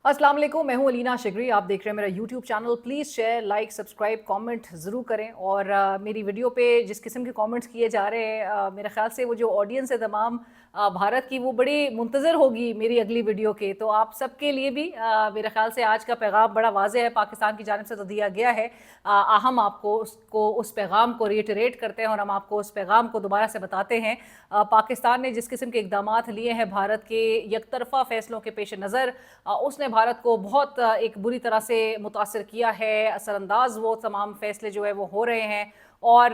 अस्सलाम वालेकुम, मैं हूं अलीना शिगरी। आप देख रहे हैं मेरा YouTube channel. Please share, like, subscribe, comment ज़रूर करें। और मेरी वीडियो पे जिस किस्म के कमेंट्स किए जा रहे हैं, मेरे ख्याल से वो जो ऑडियंस है तमाम भारत की, वो बड़ी मुंतज़र होगी मेरी अगली वीडियो के। तो आप सबके लिए भी मेरे ख्याल से आज का पैगाम बड़ा वाज़ेह है, पाकिस्तान की जानिब से तो दिया गया है। हम आपको उस पैगाम को रिटरेट करते हैं और हम आपको उस पैगाम को दोबारा से बताते हैं। पाकिस्तान ने जिस किस्म के इक़दामात लिए हैं भारत के यकतरफ़ा फ़ैसलों के पेश नज़र, उसने भारत को बहुत एक बुरी तरह से मुतासर किया है। असरअंदाज वो तमाम फैसले जो है वो हो रहे हैं। और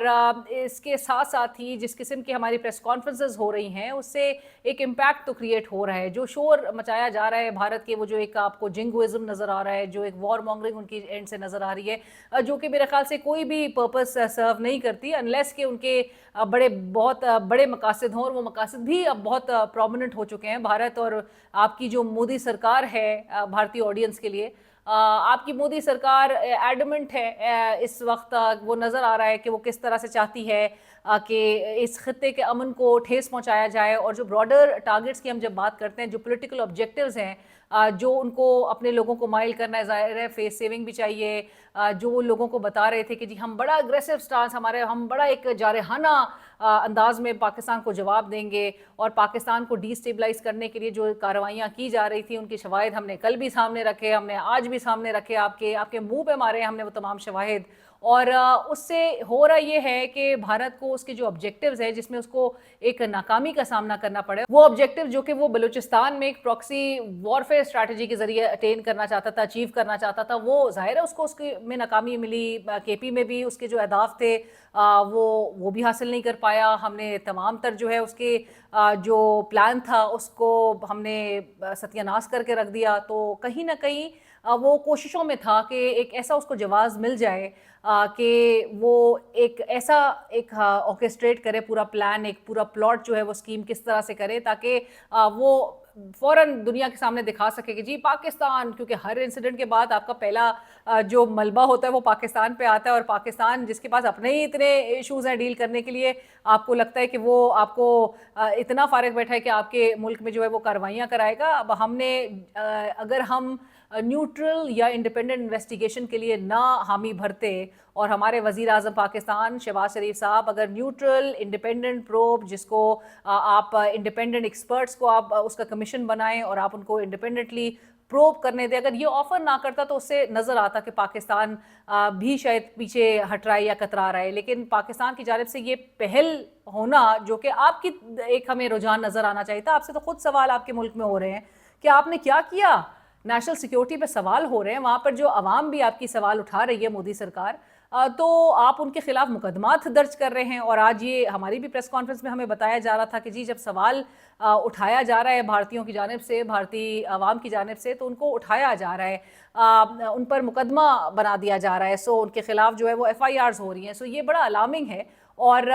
इसके साथ साथ ही जिस किस्म की हमारी प्रेस कॉन्फ्रेंसेस हो रही हैं, उससे एक इम्पैक्ट तो क्रिएट हो रहा है। जो शोर मचाया जा रहा है भारत के, वो जो एक आपको जिंगोइज्म नज़र आ रहा है, जो एक वॉर मॉन्गरिंग उनकी एंड से नज़र आ रही है, जो कि मेरे ख्याल से कोई भी पर्पस सर्व नहीं करती, अनलेस के उनके बहुत बड़े मकासद हों। और वो मकासद भी अब बहुत प्रोमिनेंट हो चुके हैं। भारत और आपकी जो मोदी सरकार है, भारतीय ऑडियंस के लिए आपकी मोदी सरकार एडमेंट है। इस वक्त वो नज़र आ रहा है कि वो किस तरह से चाहती है कि इस खत्ते के अमन को ठेस पहुंचाया जाए। और जो ब्रॉडर टारगेट्स की हम जब बात करते हैं, जो पॉलिटिकल ऑब्जेक्टिव्स हैं, जो उनको अपने लोगों को माइल करना है, ज़ाहिर है फेस सेविंग भी चाहिए। जो लोगों को बता रहे थे कि जी हम बड़ा अग्रेसिव स्टांस, हम बड़ा एक जारहाना अंदाज में पाकिस्तान को जवाब देंगे, और पाकिस्तान को डिस्टेबलाइज करने के लिए जो कार्रवाइयाँ की जा रही थी, उनके शवाहिद हमने कल भी सामने रखे, हमने आज भी सामने रखे। आपके मुंह पे मारे हमने वो तमाम शवाहिद। और उससे हो रहा ये है कि भारत को उसके जो ऑब्जेक्टिव्स है, जिसमें उसको एक नाकामी का सामना करना पड़े, वो ऑब्जेक्टिव जो कि वो बलूचिस्तान में एक प्रॉक्सी वॉरफेयर स्ट्रैटेजी के जरिए अटेन करना चाहता था, अचीव करना चाहता था, वो जाहिर है उसको उसके में नाकामी मिली। केपी में भी उसके जो अहदाफ थे वो भी हासिल नहीं कर पाया। हमने तमाम तर जो है उसके जो प्लान था उसको हमने सत्यानाश करके रख दिया। तो कहीं ना कहीं वो कोशिशों में था कि एक ऐसा उसको जवाब मिल जाए कि वो एक ऐसा एक ऑर्केस्ट्रेट करे पूरा प्लान, एक पूरा प्लॉट जो है वो स्कीम किस तरह से करे, ताकि वो फौरन दुनिया के सामने दिखा सके कि जी पाकिस्तान, क्योंकि हर इंसिडेंट के बाद आपका पहला जो मलबा होता है वो पाकिस्तान पे आता है। और पाकिस्तान जिसके पास अपने ही इतने इश्यूज हैं डील करने के लिए, आपको लगता है कि वो आपको इतना फारिग बैठा है कि आपके मुल्क में जो है वो कार्रवाइयाँ कराएगा। अब हमने अगर हम न्यूट्रल या इंडिपेंडेंट इन्वेस्टिगेशन के लिए ना हामी भरते, और हमारे वज़ीर आज़म पाकिस्तान शहबाज शरीफ साहब अगर न्यूट्रल इंडिपेंडेंट प्रोब, जिसको आप इंडिपेंडेंट एक्सपर्ट्स को आप उसका कमीशन बनाएं और आप उनको इंडिपेंडेंटली प्रोब करने दें, अगर ये ऑफर ना करता तो उससे नज़र आता कि पाकिस्तान भी शायद पीछे हट रहा है या कतरा रहा है। लेकिन पाकिस्तान की जानिब से ये पहल होना, जो कि आपकी एक हमें रुझान नज़र आना चाहिए था। आपसे तो खुद सवाल आपके मुल्क में हो रहे हैं कि आपने क्या किया। नेशनल सिक्योरिटी पे सवाल हो रहे हैं, वहाँ पर जो आवाम भी आपकी सवाल उठा रही है, मोदी सरकार, तो आप उनके खिलाफ मुकदमात दर्ज कर रहे हैं। और आज ये हमारी भी प्रेस कॉन्फ्रेंस में हमें बताया जा रहा था कि जी जब सवाल उठाया जा रहा है भारतीयों की जानिब से, भारतीय आवाम की जानिब से, तो उनको उठाया जा रहा है, उन पर मुकदमा बना दिया जा रहा है। सो उनके खिलाफ जो है वो FIRs हो रही हैं। सो ये बड़ा अलार्मिंग है। और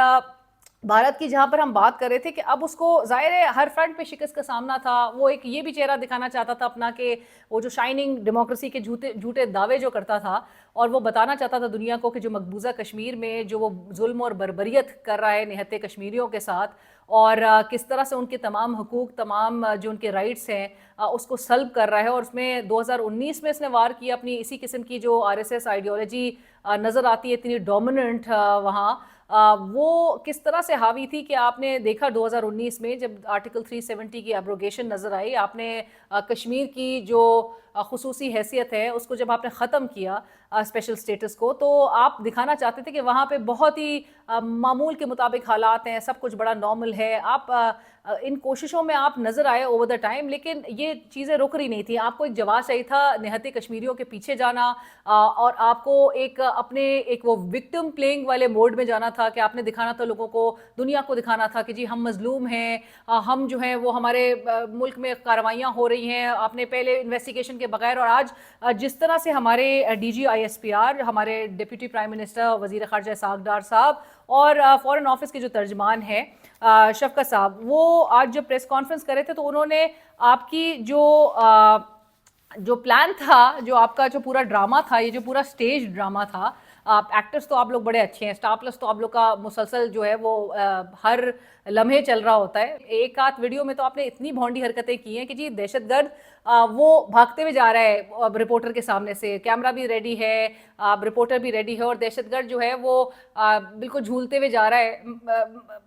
भारत की जहाँ पर हम बात कर रहे थे कि अब उसको ज़ाहिर है हर फ्रंट पे शिकस्त का सामना था। वो एक ये भी चेहरा दिखाना चाहता था अपना कि वो जो शाइनिंग डेमोक्रेसी के झूठे दावे जो करता था, और वो बताना चाहता था दुनिया को कि जो मकबूजा कश्मीर में जो वो जुल्म और बर्बरियत कर रहा है निहत्ते कश्मीरियों के साथ, और किस तरह से उनके तमाम हुकूक, तमाम जो उनके राइट्स हैं उसको सल्ब कर रहा है। और उसमें 2019 में इसने वार किया अपनी इसी किस्म की जो RSS आइडियोलॉजी नज़र आती है इतनी डोमिनेंट वहाँ, वो किस तरह से हावी थी कि आपने देखा 2019 में जब आर्टिकल 370 की एब्रोगेशन नज़र आई, आपने कश्मीर की जो खुसूसी हैसियत है उसको जब आपने ख़त्म किया, स्पेशल स्टेटस को, तो आप दिखाना चाहते थे कि वहाँ पे बहुत ही मामूल के मुताबिक हालात हैं, सब कुछ बड़ा नॉर्मल है। आप इन कोशिशों में आप नज़र आए ओवर द टाइम, लेकिन ये चीज़ें रुक रही नहीं थी। आपको एक जवाब चाहिए था निहत्ते कश्मीरियों के पीछे जाना, और आपको अपने एक वो विक्टिम प्लेइंग वाले मोड में जाना था कि आपने दिखाना था लोगों को, दुनिया को दिखाना था कि जी हम मजलूम हैं, हम जो हैं वो हमारे मुल्क में कार्रवाइयाँ हो रही हैं आपने पहले इन्वेस्टिगेशन के बगैर। और आज जिस तरह से हमारे DG ISPR, हमारे डिप्टी प्राइम मिनिस्टर वज़ीर ख़ारजा इसहाक़ डार साहब, और फ़ॉरेन ऑफिस के जो तर्जमान हैं शफ़क़त साहब, वो आज जब प्रेस कॉन्फ्रेंस कर रहे थे तो उन्होंने आपकी जो प्लान था, जो आपका जो पूरा ड्रामा था, ये जो पूरा स्टेज ड्रामा था, आप एक्टर्स तो आप लोग बड़े अच्छे हैं, स्टार प्लस तो आप लोग का मुसलसल जो है वो हर लम्हे चल रहा होता है। एक आध वीडियो में तो आपने इतनी भौंडी हरकतें की हैं कि जी दहशतगर्द वो भागते हुए जा रहा है रिपोर्टर के सामने से, कैमरा भी रेडी है, रिपोर्टर भी रेडी है, और दहशतगर्द जो है वो बिल्कुल झूलते हुए जा रहा है।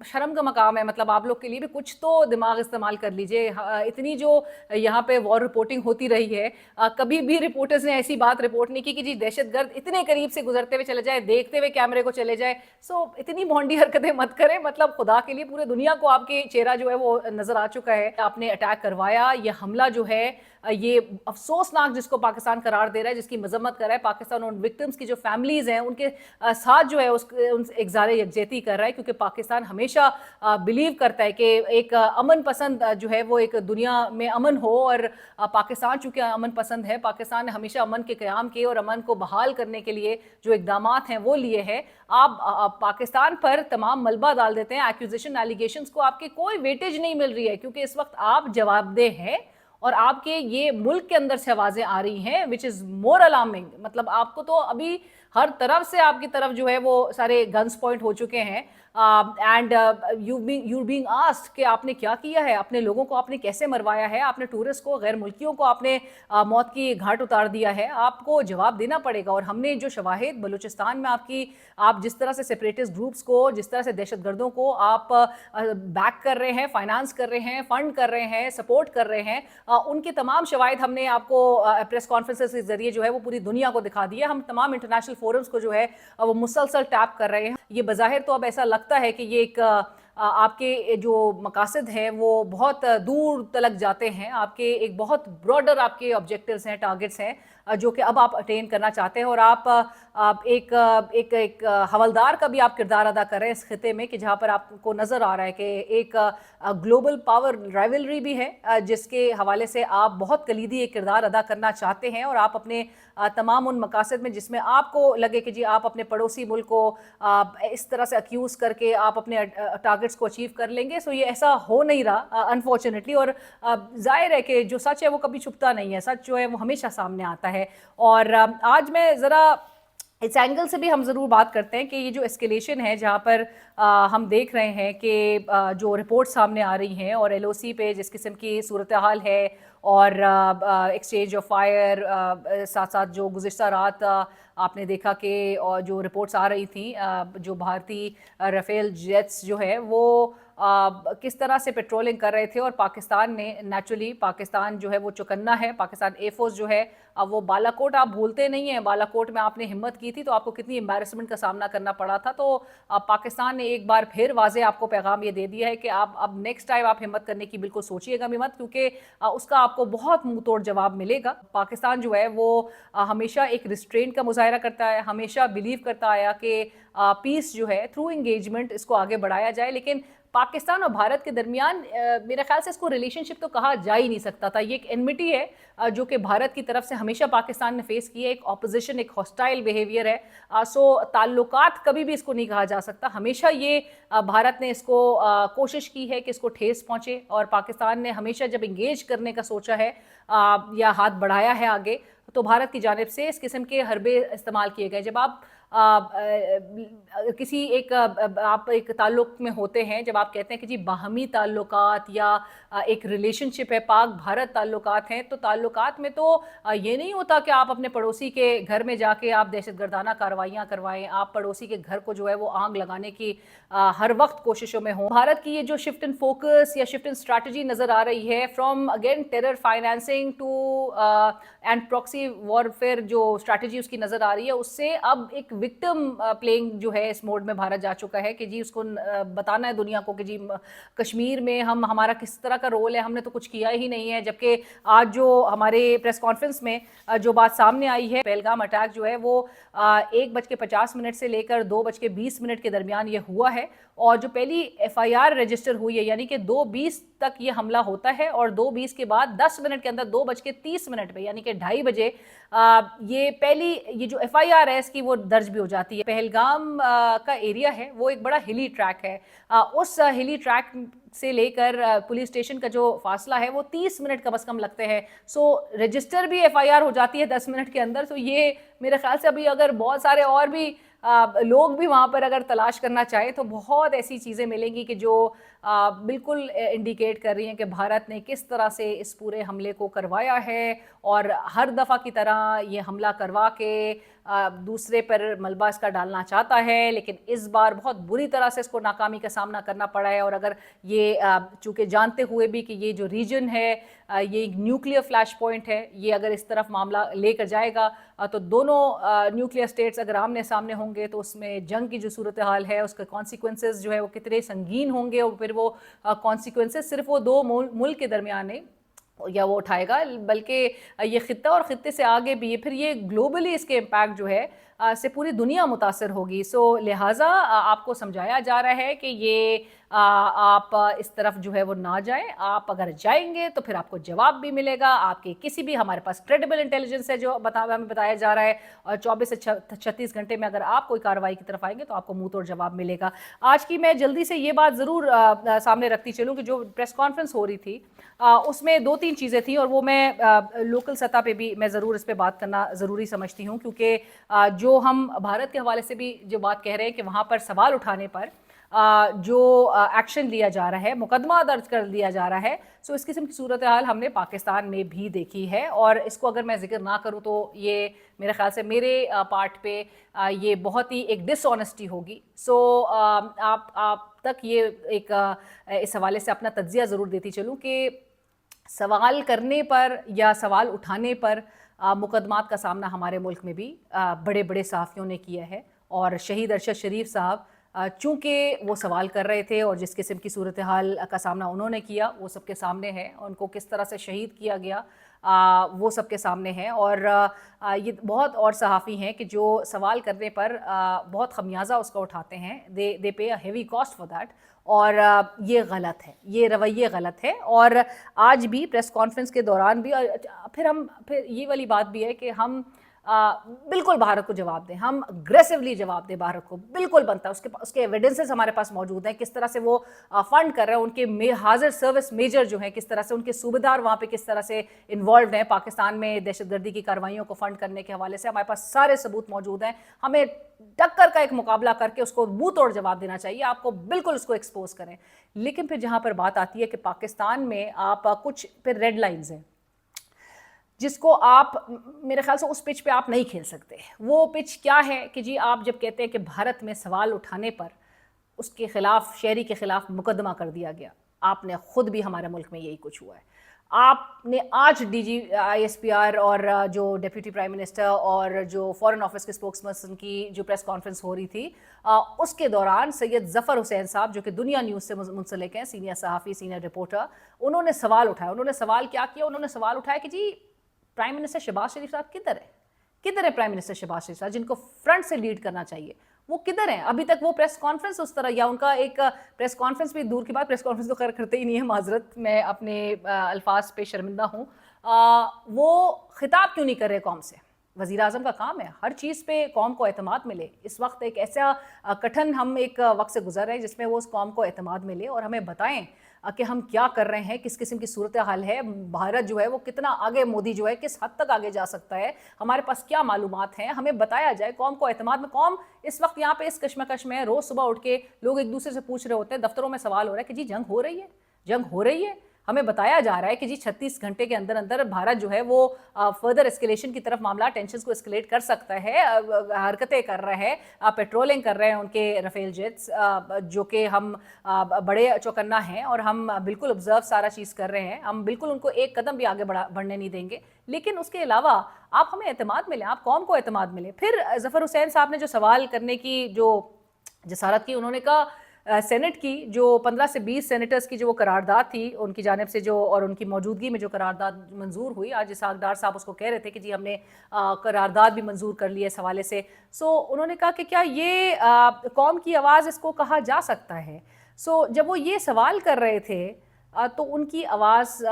शर्म का मकाम है, मतलब आप लोग के लिए भी कुछ तो दिमाग इस्तेमाल कर लीजिए। इतनी जो यहाँ पे वॉर रिपोर्टिंग होती रही है, कभी भी रिपोर्टर्स ने ऐसी बात रिपोर्ट नहीं की कि जी दहशतगर्द इतने करीब से गुजरते हुए चले जाए, देखते हुए कैमरे को चले जाए। सो इतनी भोंडी हरकतें मत करें, मतलब खुदा के लिए, पूरे दुनिया को आपके चेहरा जो है वो नजर आ चुका है। आपने अटैक करवाया, ये हमला जो है ये अफसोसनाक जिसको पाकिस्तान करार दे रहा है, जिसकी मजम्मत कर रहा है पाकिस्तान, उन विक्टिम्स की जो फैमिलीज हैं उनके साथ जो है उन इज़हार यकजहती कर रहा है, क्योंकि पाकिस्तान हमेशा बिलीव करता है कि एक अमन पसंद जो है वो एक दुनिया में अमन हो, और पाकिस्तान चूँकि अमन पसंद है, पाकिस्तान ने हमेशा अमन के क़याम के और अमन को बहाल करने के लिए जो इक़दामात हैं वो लिए हैं। आप पाकिस्तान पर तमाम मलबा डाल देते हैं, एक्यूजेशन एलिगेशंस को आपकी कोई वेटेज नहीं मिल रही है, क्योंकि इस वक्त आप जवाबदेह हैं और आपके ये मुल्क के अंदर से आवाज़ें आ रही हैं विच इज़ मोर अलार्मिंग। मतलब आपको तो अभी हर तरफ से आपकी तरफ जो है वो सारे गन्स पॉइंट हो चुके हैं, एंड यू बीइंग आस्क्ड कि आपने क्या किया है, अपने लोगों को आपने कैसे मरवाया है, आपने टूरिस्ट को, गैर मुल्कियों को आपने मौत की घाट उतार दिया है, आपको जवाब देना पड़ेगा। और हमने जो शवाहिद बलूचिस्तान में आप जिस तरह से सेपरेटिस्ट ग्रुप्स को, जिस तरह से दहशतगर्दों को आप बैक कर रहे हैं, फाइनेंस कर रहे हैं, फंड कर रहे हैं, सपोर्ट कर रहे हैं, उनके तमाम शवाहिद हमने आपको प्रेस कॉन्फ्रेंसेस के जरिए जो है वो पूरी दुनिया को दिखा दिया। हम तमाम इंटरनेशनल फोरम्स को जो है वो मुसलसल टैप कर रहे हैं। ये बज़ाहिर तो अब ऐसा लगता है कि ये एक आपके जो मकासद हैं वो बहुत दूर तलक जाते हैं, आपके एक बहुत ब्रॉडर आपके ऑब्जेक्टिव्स हैं, टारगेट्स हैं जो कि अब आप अटेन करना चाहते हैं, और आप एक हवलदार का भी आप किरदार अदा कर रहे हैं इस खिते में, कि जहाँ पर आपको नज़र आ रहा है कि एक ग्लोबल पावर राइवलरी भी है जिसके हवाले से आप बहुत कलीदी एक किरदार अदा करना चाहते हैं, और आप अपने तमाम उन मकासद में जिसमें आपको लगे कि जी आप अपने पड़ोसी मुल्क को इस तरह से अक्यूज़ करके आप अपने टारगेट्स को अचीव कर लेंगे। सो ये ऐसा हो नहीं रहा अनफॉर्चुनेटली, और जाहिर है कि जो सच है वो कभी छुपता नहीं है, सच जो है वो हमेशा सामने आता है। और आज मैं ज़रा इस एंगल से भी हम ज़रूर बात करते हैं कि ये जो एस्केलेशन है, जहाँ पर हम देख रहे हैं कि जो रिपोर्ट सामने आ रही हैं और LOC पे जिस किस्म की सूरत हाल है, और एक्सचेंज ऑफ फायर, साथ साथ जो गुज़िश्ता रात आपने देखा कि जो रिपोर्ट्स आ रही थी, जो भारतीय राफेल जेट्स जो है वो किस तरह से पेट्रोलिंग कर रहे थे, और पाकिस्तान ने नेचुरली, पाकिस्तान जो है वो चौकन्ना है, पाकिस्तान एयरफोर्स जो है अब वो बालाकोट आप भूलते नहीं हैं, बालाकोट में आपने हिम्मत की थी तो आपको कितनी एम्बैरेसमेंट का सामना करना पड़ा था। तो पाकिस्तान ने एक बार फिर वाजे आपको पैगाम ये दे दिया है कि आप अब नेक्स्ट टाइम आप हिम्मत करने की बिल्कुल सोचिएगा भी मत, क्योंकि उसका आपको बहुत मुंह तोड़ जवाब मिलेगा। पाकिस्तान जो है वो हमेशा एक रिस्ट्रेंट का मुजाहरा करता है, हमेशा बिलीव करता आया कि पीस जो है थ्रू इंगेजमेंट इसको आगे बढ़ाया जाए, लेकिन पाकिस्तान और भारत के दरमियान मेरे ख्याल से इसको रिलेशनशिप तो कहा जा ही नहीं सकता था। ये एक एनमिटी है जो कि भारत की तरफ से हमेशा पाकिस्तान ने फेस की है, एक ऑपोजिशन, एक हॉस्टाइल बिहेवियर है। सो ताल्लुकात कभी भी इसको नहीं कहा जा सकता। हमेशा ये भारत ने इसको कोशिश की है कि इसको ठेस पहुँचे, और पाकिस्तान ने हमेशा जब इंगेज करने का सोचा है या हाथ बढ़ाया है आगे, तो भारत की जानिब से इस किस्म के हरबे इस्तेमाल किए गए। जब आप किसी आप एक ताल्लुक़ में होते हैं, जब आप कहते हैं कि जी बाहमी ताल्लुकात या एक रिलेशनशिप है, पाक भारत ताल्लुकात हैं, तो ताल्लुकात में तो ये नहीं होता कि आप अपने पड़ोसी के घर में जाके आप दहशतगर्दाना कार्रवाइयाँ करवाएं, आप पड़ोसी के घर को जो है वो आग लगाने की हर वक्त कोशिशों में हों। भारत की ये जो शिफ्ट इन फोकस या शिफ्ट इन स्ट्रैटेजी नज़र आ रही है, from again terror financing to and proxy warfare, जो स्ट्रैटेजी उसकी नज़र आ रही है, उससे अब एक विक्टिम प्लेइंग जो है इस मोड में भारत जा चुका है कि जी उसको बताना है दुनिया को कि जी कश्मीर में हमारा किस तरह का रोल है, हमने तो कुछ किया ही नहीं है। जबकि आज जो हमारे प्रेस कॉन्फ्रेंस में जो बात सामने आई है, पहलगाम अटैक जो है वो 1:50 से लेकर 2:20 के दरमियान ये हुआ है, और जो पहली FIR रजिस्टर हुई है, यानी कि 2:20 तक ये हमला होता है, और 2:20 के बाद 10 मिनट के अंदर 2:30 पे यानी कि 2:30 बजे ये पहली ये जो FIR है इसकी वो दर्ज भी हो जाती है। पहलगाम का एरिया है वो एक बड़ा हिली ट्रैक है, उस हिली ट्रैक से लेकर पुलिस स्टेशन का जो फासला है वो 30 मिनट कम से कम लगते हैं। सो रजिस्टर भी FIR हो जाती है 10 मिनट के अंदर। तो ये मेरे ख्याल से अभी अगर बहुत सारे और भी लोग भी वहाँ पर अगर तलाश करना चाहें तो बहुत ऐसी चीज़ें मिलेंगी कि जो बिल्कुल इंडिकेट कर रही हैं कि भारत ने किस तरह से इस पूरे हमले को करवाया है और हर दफ़ा की तरह ये हमला करवा के दूसरे पर मलबा इसका डालना चाहता है, लेकिन इस बार बहुत बुरी तरह से इसको नाकामी का सामना करना पड़ा है। और अगर ये चूँकि जानते हुए भी कि ये जो रीजन है ये एक न्यूक्लियर फ्लैश पॉइंट है, ये अगर इस तरफ मामला लेकर जाएगा तो दोनों न्यूक्लियर स्टेट्स अगर आमने सामने होंगे तो उसमें जंग की जो सूरत हाल है उसके कॉन्सिक्वेंसेस जो है वो कितने संगीन होंगे, और फिर वो कॉन्सिक्वेंसेस सिर्फ वो दो मुल्क के दरमियान नहीं या वो उठाएगा, बल्कि ये ख़ित्ता और ख़ित्ते से आगे भी फिर ये ग्लोबली इसके इम्पैक्ट जो है से पूरी दुनिया मुतासर होगी। सो लिहाजा आपको समझाया जा रहा है कि ये आप इस तरफ जो है वो ना जाएं। आप अगर जाएंगे तो फिर आपको जवाब भी मिलेगा। आपके किसी भी, हमारे पास क्रेडिबल इंटेलिजेंस है जो हमें बताया जा रहा है, और 24 से 36 घंटे में अगर आप कोई कार्रवाई की तरफ आएंगे तो आपको मुंह तोड़ जवाब मिलेगा। आज की मैं जल्दी से ये बात ज़रूर सामने रखती चलूँ कि जो प्रेस कॉन्फ्रेंस हो रही थी उसमें 2-3 चीज़ें थी, और वो मैं लोकल सतह पे भी मैं ज़रूर इस पर बात करना ज़रूरी समझती हूँ, क्योंकि जो हम भारत के हवाले से भी जो बात कह रहे हैं कि वहाँ पर सवाल उठाने पर जो एक्शन लिया जा रहा है, मुकदमा दर्ज कर दिया जा रहा है, सो इस किस्म की सूरत हाल हमने पाकिस्तान में भी देखी है। और इसको अगर मैं जिक्र ना करूँ तो ये मेरे ख्याल से मेरे पार्ट पे ये बहुत ही एक डिसऑनेस्टी होगी। सो आप तक ये एक इस हवाले से अपना तज्जिया ज़रूर देती चलूँ कि सवाल करने पर या सवाल उठाने पर मुकदमात का सामना हमारे मुल्क में भी बड़े बड़े सहाफ़ियों ने किया है। और शहीद अरशद शरीफ साहब चूँकि वो सवाल कर रहे थे और जिस किस्म की सूरत हाल का सामना उन्होंने किया वो सबके सामने है, उनको किस तरह से शहीद किया गया वो सबके सामने है। और ये बहुत और सहाफ़ी हैं कि जो सवाल करने पर बहुत खमियाजा उसका उठाते हैं, दे पे a heavy cost for that. और ये गलत है, ये रवैये गलत है। और आज भी प्रेस कॉन्फ्रेंस के दौरान भी फिर ये वाली बात भी है कि हम बिल्कुल भारत को जवाब दें, हम अग्रेसिवली जवाब दें भारत को, बिल्कुल बनता है। उसके एविडेंसेस हमारे पास मौजूद हैं, किस तरह से वो फंड कर रहे हैं, उनके हाजिर सर्विस मेजर जो हैं किस तरह से, उनके सूबेदार वहाँ पे किस तरह से इन्वॉल्व हैं पाकिस्तान में दहशतगर्दी की कार्रवाइयों को फंड करने के हवाले से। हमारे पास सारे सबूत मौजूद हैं। हमें टक्कर का एक मुकाबला करके उसको मुंह तोड़ जवाब देना चाहिए, आपको बिल्कुल उसको एक्सपोज करें। लेकिन फिर जहाँ पर बात आती है कि पाकिस्तान में आप कुछ फिर रेड लाइन्स हैं जिसको आप मेरे ख्याल से उस पिच पे आप नहीं खेल सकते। वो पिच क्या है कि जी आप जब कहते हैं कि भारत में सवाल उठाने पर उसके ख़िलाफ़, शहरी के ख़िलाफ़ मुकदमा कर दिया गया, आपने ख़ुद भी, हमारे मुल्क में यही कुछ हुआ है। आपने आज DG ISPR और जो डिप्टी प्राइम मिनिस्टर और जो फॉरेन ऑफिस के स्पोक्सपर्सन की जो प्रेस कॉन्फ्रेंस हो रही थी उसके दौरान सैयद ज़फ़र हुसैन साहब जो कि दुनिया न्यूज़ से मुंसलिक हैं, सीनियर सहाफ़ी, सीनियर रिपोर्टर, उन्होंने सवाल उठाया। उन्होंने सवाल क्या किया? उन्होंने सवाल उठाया कि जी प्राइम मिनिस्टर शहबाज शरीफ साहब किधर है? किधर है प्राइम मिनिस्टर शहबाज शरीफ साहब जिनको फ्रंट से लीड करना चाहिए? वो किधर हैं? अभी तक वो प्रेस कॉन्फ्रेंस उस तरह, या उनका एक प्रेस कॉन्फ्रेंस भी दूर की बात, प्रेस कॉन्फ्रेंस तो खैर करते ही नहीं है, माजरत, मैं अपने अल्फाज पे शर्मिंदा हूँ। वो खिताब क्यों नहीं कर रहे कौम से? वज़ीर आज़म का काम है हर चीज़ पे कौम को एतमाद मिले। इस वक्त एक ऐसा कठिन हम एक वक्त से गुजर रहे हैं जिसमें वो उस कौम को एतमाद मिले और हमें बताएं कि हम क्या कर रहे हैं, किस किस्म की सूरत हाल है, भारत जो है वो कितना आगे, मोदी जो है किस हद तक आगे जा सकता है, हमारे पास क्या मालूमात हैं, हमें बताया जाए। कौम को एतमाद में, कौम इस वक्त यहाँ पे इस कश्मकश में, रोज़ सुबह उठ के लोग एक दूसरे से पूछ रहे होते हैं, दफ्तरों में सवाल हो रहा है कि जी जंग हो रही है, जंग हो रही है। हमें बताया जा रहा है कि जी 36 घंटे के अंदर अंदर भारत जो है वो फर्दर एस्केलेशन की तरफ, मामला टेंशन को एस्केलेट कर सकता है, हरकतें कर रहा है, पेट्रोलिंग कर रहे हैं उनके रफेल जेट्स, जो कि हम बड़े चौकन्ना हैं और हम बिल्कुल ऑब्जर्व सारा चीज़ कर रहे हैं। हम बिल्कुल उनको एक कदम भी आगे बढ़ने नहीं देंगे। लेकिन उसके अलावा आप हमें एतमाद मिले, आप कौम को एतमाद मिले। फिर ज़फ़र हुसैन साहब ने जो सवाल करने की जो जसारत की, उन्होंने कहा सेनेट की जो 15 से 20 सेनेटर्स की जो वो करारदाद थी उनकी जानिब से, जो और उनकी मौजूदगी में जो करारदाद मंजूर हुई, आज इसहाक डार साहब उसको कह रहे थे कि जी हमने करारदाद भी मंजूर कर ली है इस हवाले से। सो उन्होंने कहा कि क्या ये कौम की आवाज़ इसको कहा जा सकता है? सो जब वो ये सवाल कर रहे थे तो उनकी आवाज़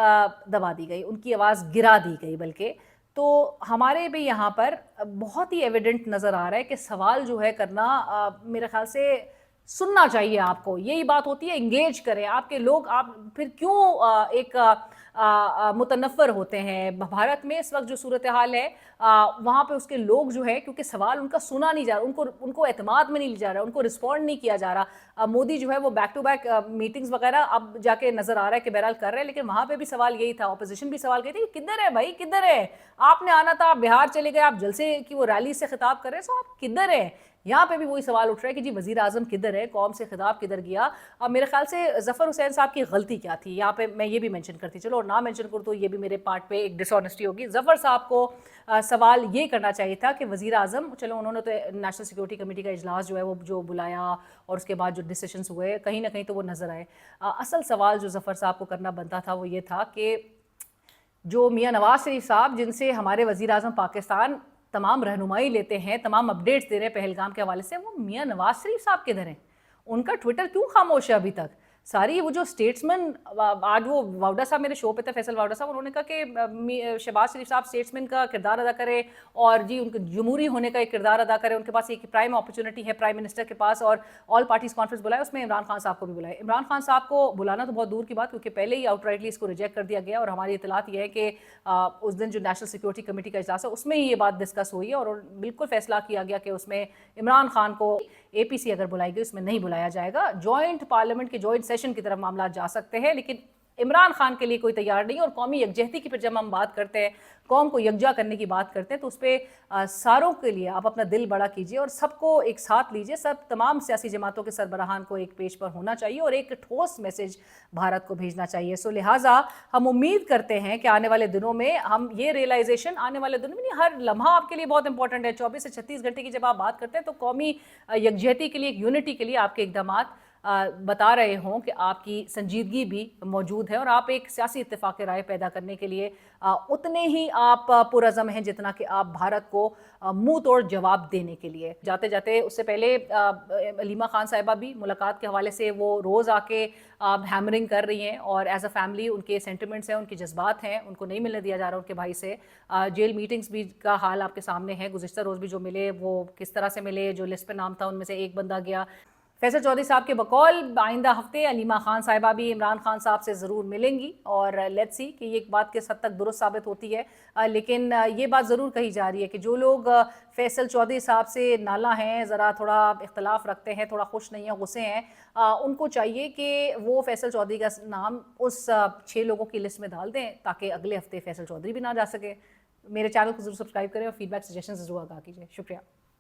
दबा दी गई, उनकी आवाज़ गिरा दी गई। बल्कि तो हमारे भी यहाँ पर बहुत ही एविडेंट नज़र आ रहा है कि सवाल जो है करना मेरे ख्याल से सुनना चाहिए आपको। यही बात होती है, इंगेज करें आपके लोग। आप फिर क्यों एक मुतनफ़्फ़र होते हैं। भारत में इस वक्त जो सूरत हाल है वहाँ पे उसके लोग जो है, क्योंकि सवाल उनका सुना नहीं जा रहा, उनको एतमाद में नहीं लिया जा रहा, उनको रिस्पॉन्ड नहीं किया जा रहा। मोदी जो है वो बैक टू बैक मीटिंग्स वगैरह अब जाके नजर आ रहा है कि बहरहाल कर रहे हैं, लेकिन वहाँ पे भी सवाल यही था, अपोजिशन भी सवाल कही थी कि किधर है भाई, किधर है? आपने आना था, आप बिहार चले गए, आप जलसे की वो रैली से खिताब कर रहे हैं, सो आप किधर है? यहाँ पे भी वही सवाल उठ रहा है कि जी वज़ीर आज़म किधर है, कौम से खिताब किधर गया? अब मेरे ख्याल से ज़फ़र हुसैन साहब की गलती क्या थी यहाँ पे, मैं ये भी मेंशन करती, चलो और ना मेंशन करूँ तो ये भी मेरे पार्ट पे एक डिसऑनेस्टी होगी। ज़फ़र साहब को सवाल ये करना चाहिए था कि वज़ीर आज़म, चलो उन्होंने तो नेशनल सिक्योरिटी कमेटी का इजलास जो है वो जो बुलाया और उसके बाद जो डिसीजंस हुए कहीं ना कहीं तो वो नज़र आए। असल सवाल जो ज़फ़र साहब को करना बनता था वो ये था कि जो मियाँ नवाज शरीफ साहब, जिनसे हमारे वज़ीर आज़म पाकिस्तान तमाम रहनुमाई लेते हैं, तमाम अपडेट्स दे रहे हैं पहलगाम के हवाले से, वो मियाँ नवाज शरीफ साहब किधर हैं? उनका ट्विटर क्यों खामोश है अभी तक? सारी वो जो स्टेट्समैन, आज वो वावडा साहब मेरे शो पे थे, फैसल वावडा साहब, उन्होंने कहा कि शहबाज शरीफ साहब स्टेट्समैन का किरदार अदा करें और जी उनके जमहूरी होने का एक किरदार अदा करें। उनके पास एक प्राइम अपॉर्चुनिटी है प्राइम मिनिस्टर के पास, और ऑल पार्टीज कॉन्फ्रेंस बुलाया, उसमें इमरान खान साहब को भी बुलाया। इमरान खान साहब को बुलाना तो बहुत दूर की बात, क्योंकि पहले ही आउटराइटली इसको रिजेक्ट कर दिया गया, और हमारी इतलात ये है कि उस दिन जो नेशनल सिक्योरिटी कमेटी का इजलास है उसमें ही ये बात डिस्कस हुई है और बिल्कुल फैसला किया गया कि उसमें इमरान खान को एपीसी अगर बुलाई गई उसमें नहीं बुलाया जाएगा। जॉइंट पार्लियामेंट के जॉइंट सेशन की तरफ मामला जा सकते हैं, लेकिन इमरान खान के लिए कोई तैयार नहीं। और कौमी यकजहती की फिर जब हम बात करते हैं, कौम को यकजा करने की बात करते हैं, तो उस पर सारों के लिए आप अपना दिल बड़ा कीजिए और सबको एक साथ लीजिए। सब तमाम सियासी जमातों के सरबराहान को एक पेज पर होना चाहिए और एक ठोस मैसेज भारत को भेजना चाहिए। सो लिहाजा हम उम्मीद करते हैं कि आने वाले दिनों में हम ये रियलाइजेशन, आने वाले दिनों में नहीं, हर लम्हा आपके लिए बहुत इंपॉर्टेंट है। 24 से 36 घंटे की जब आप बात करते हैं तो कौमी यकजहती के लिए, एक यूनिटी के लिए आपके इकदाम बता रहे हों कि आपकी संजीदगी भी मौजूद है और आप एक सियासी इत्तेफाक राय पैदा करने के लिए उतने ही आप पुरज़म हैं जितना कि आप भारत को मुंह तोड़ जवाब देने के लिए। जाते जाते उससे पहले अलीमा खान साहिबा भी मुलाकात के हवाले से वो रोज़ आके हैमरिंग कर रही हैं और एज अ फैमिली उनके सेंटिमेंट्स हैं, उनके जज्बात हैं, उनको नहीं मिलने दिया जा रहा उनके भाई से। जेल मीटिंग्स भी का हाल आपके सामने है, गुज़िश्ता रोज़ भी जो मिले वो किस तरह से मिले, जो लिस्ट पे नाम था उनमें से एक बंदा गया। फैसल चौधरी साहब के बकौल आइंदा हफ्ते अलीमा खान साहिबा भी इमरान खान साहब से ज़रूर मिलेंगी और लेट्स सी कि ये एक बात किस हद तक दुरुस्त साबित होती है। लेकिन ये बात ज़रूर कही जा रही है कि जो लोग फैसल चौधरी साहब से नाला हैं, ज़रा थोड़ा इख्तलाफ रखते हैं, थोड़ा खुश नहीं है, गुस्से हैं, उनको चाहिए कि वो फैसल चौधरी का नाम उस 6 लोगों की लिस्ट में डाल दें ताकि अगले हफ्ते फैसल चौधरी भी ना जा सके। मेरे चैनल को ज़रूर सब्सक्राइब करें और फीडबैक सजेशन ज़रूर आगाह कीजिए। शुक्रिया।